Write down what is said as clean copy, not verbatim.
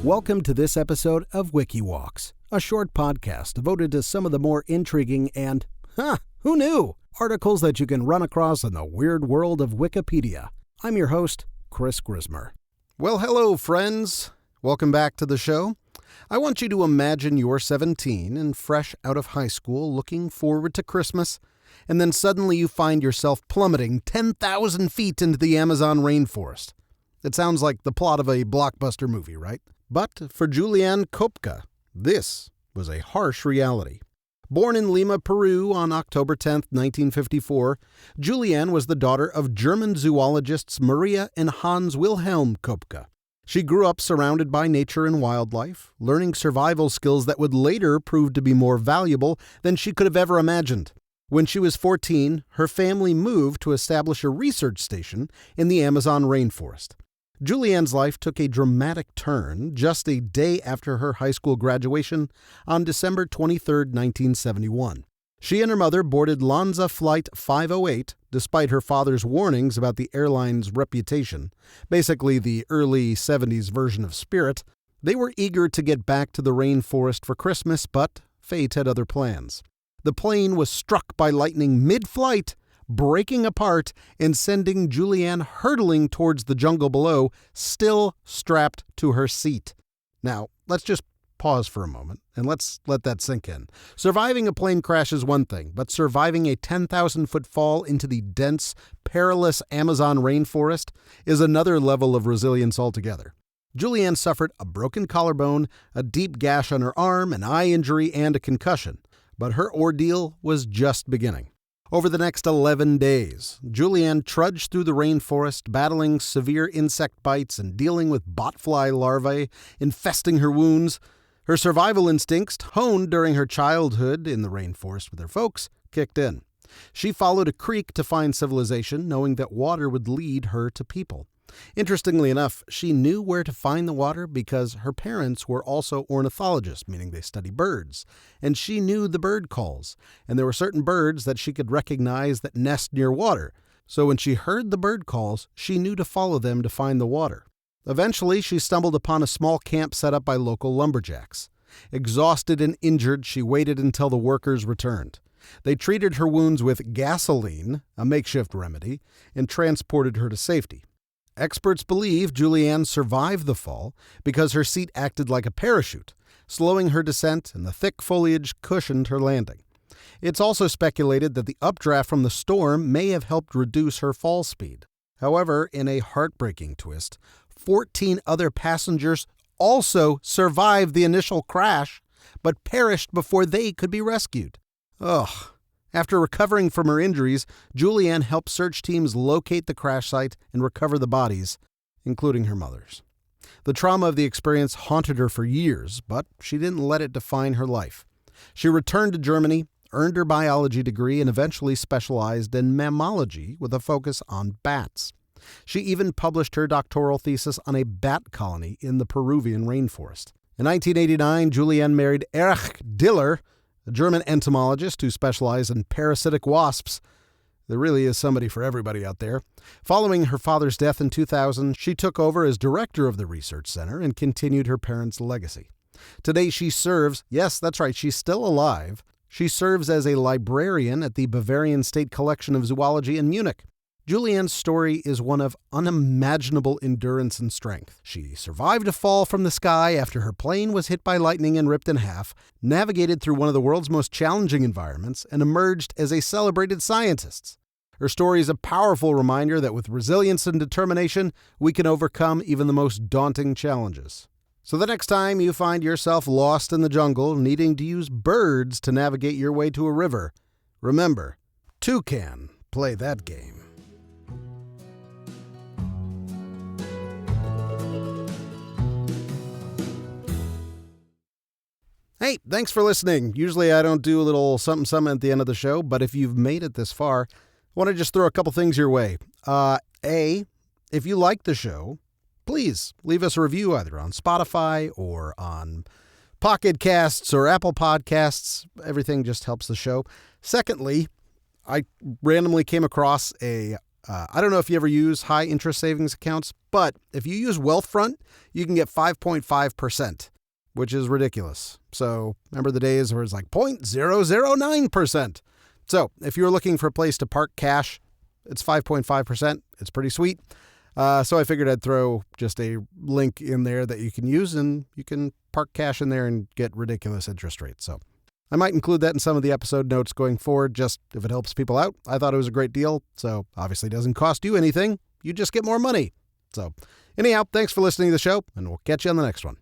Welcome to this episode of Wiki Walks, a short podcast devoted to some of the more intriguing and, who knew, articles that you can run across in the weird world of Wikipedia. I'm your host, Chris Grismer. Well, hello, friends. Welcome back to the show. I want you to imagine you're 17 and fresh out of high school looking forward to Christmas, and then suddenly you find yourself plummeting 10,000 feet into the Amazon rainforest. It sounds like the plot of a blockbuster movie, right? But for Juliane Koepcke, this was a harsh reality. Born in Lima, Peru on October 10, 1954, Juliane was the daughter of German zoologists Maria and Hans Wilhelm Koepcke. She grew up surrounded by nature and wildlife, learning survival skills that would later prove to be more valuable than she could have ever imagined. When she was 14, her family moved to establish a research station in the Amazon rainforest. Juliane's life took a dramatic turn just a day after her high school graduation on December 23, 1971. She and her mother boarded Lufthansa Flight 508 despite her father's warnings about the airline's reputation, basically the early 70s version of Spirit. They were eager to get back to the rainforest for Christmas, but fate had other plans. The plane was struck by lightning mid-flight, breaking apart and sending Juliane hurtling towards the jungle below, still strapped to her seat. Now, let's just pause for a moment and let's let that sink in. Surviving a plane crash is one thing, but surviving a 10,000-foot fall into the dense, perilous Amazon rainforest is another level of resilience altogether. Juliane suffered a broken collarbone, a deep gash on her arm, an eye injury, and a concussion. But her ordeal was just beginning. Over the next 11 days, Juliane trudged through the rainforest, battling severe insect bites and dealing with botfly larvae infesting her wounds. Her survival instincts, honed during her childhood in the rainforest with her folks, kicked in. She followed a creek to find civilization, knowing that water would lead her to people. Interestingly enough, she knew where to find the water because her parents were also ornithologists, meaning they study birds, and she knew the bird calls, and there were certain birds that she could recognize that nest near water. So when she heard the bird calls, she knew to follow them to find the water. Eventually, she stumbled upon a small camp set up by local lumberjacks. Exhausted and injured, she waited until the workers returned. They treated her wounds with gasoline, a makeshift remedy, and transported her to safety. Experts believe Juliane survived the fall because her seat acted like a parachute, slowing her descent, and the thick foliage cushioned her landing. It's also speculated that the updraft from the storm may have helped reduce her fall speed. However, in a heartbreaking twist, 14 other passengers also survived the initial crash, but perished before they could be rescued. Ugh. After recovering from her injuries, Juliane helped search teams locate the crash site and recover the bodies, including her mother's. The trauma of the experience haunted her for years, but she didn't let it define her life. She returned to Germany, earned her biology degree, and eventually specialized in mammalogy with a focus on bats. She even published her doctoral thesis on a bat colony in the Peruvian rainforest. In 1989, Juliane married Erich Diller, a German entomologist who specialized in parasitic wasps. There really is somebody for everybody out there. Following her father's death in 2000, she took over as director of the research center and continued her parents' legacy. Today she serves, yes, that's right, she's still alive. She serves as a librarian at the Bavarian State Collection of Zoology in Munich. Juliane's story is one of unimaginable endurance and strength. She survived a fall from the sky after her plane was hit by lightning and ripped in half, navigated through one of the world's most challenging environments, and emerged as a celebrated scientist. Her story is a powerful reminder that with resilience and determination, we can overcome even the most daunting challenges. So the next time you find yourself lost in the jungle, needing to use birds to navigate your way to a river, remember, two can play that game. Hey, thanks for listening. Usually I don't do a little something at the end of the show, but if you've made it this far, I want to just throw a couple things your way. If you like the show, please leave us a review either on Spotify or on Pocket Casts or Apple Podcasts. Everything just helps the show. Secondly, I randomly came across a I don't know if you ever use high interest savings accounts, but if you use Wealthfront, you can get 5.5%, which is ridiculous. So remember the days where it's like 0.009%. So if you're looking for a place to park cash, it's 5.5%. It's pretty sweet. So I figured I'd throw just a link in there that you can use, and you can park cash in there and get ridiculous interest rates. So I might include that in some of the episode notes going forward, just if it helps people out. I thought it was a great deal, so obviously it doesn't cost you anything. You just get more money. So anyhow, thanks for listening to the show, and we'll catch you on the next one.